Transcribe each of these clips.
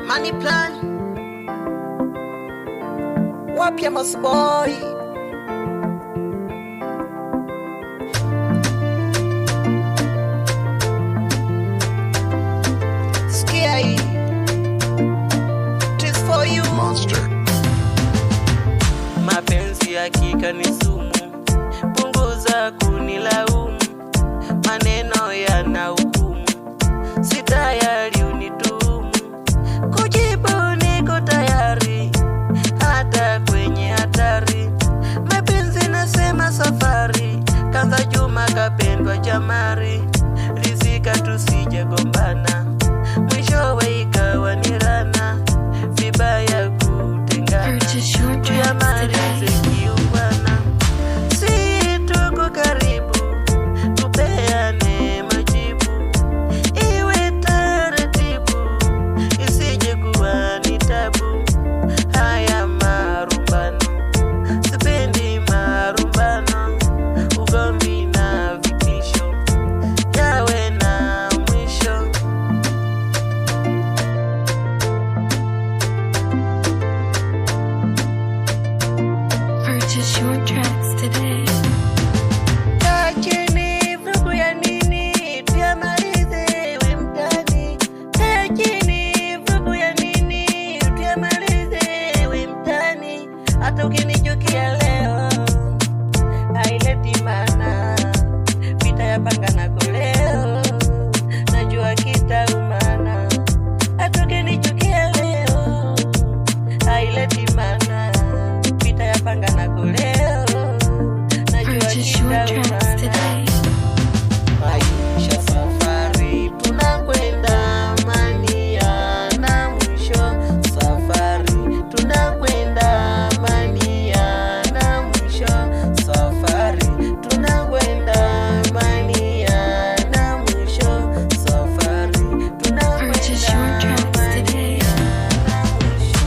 Money plan. Wapya Boy. Sikia hii. This for you. Monster. Mapenzi hakika ni sumu, punguza kunilaumu, maneno yana hukumu, si tayari unitumu, kujibu niko tayari, hata kwenye hatari, mapenzi nasema safari, kanza Juma kapendwa Jamari, rizika tusije gombana, mwishowe ikawa ni rana, vibaya kutengana, tuyamalize kiungwana, si tuko karibu, tupeane majibu, iwe taratibu, isije kuwa ni tabu, haya marumbano, sipendi marumbano, ugomvi na vitisho, yawe na mwisho. Purchase your tracks today. Kachini vugu ya nini, tuyamalize we mtani. Kachini vugu ya nini, tuyamalize we mtani. Hata ukinichukia leo, haileti maana, vita ya panga na koleo, najua kitaumana. Hata ukinichukia leo, haileti maana, vita ya panga na koleo, najua Purchase your tracks kitaumana. today. Maisha safari, tunakwenda amani yana mwisho. Safari, tunakwenda amani yana mwisho. Safari, tunakwenda amani yana mwisho. Safari, Purchase your tunakwenda tracks amani today. yana mwisho.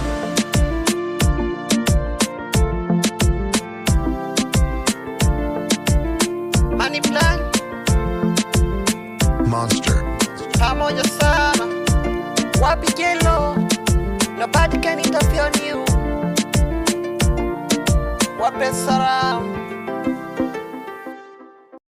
Money plan. Monster. Pamoja sana. Wapi Jello? Nobody can interfere on you. Wape Saram.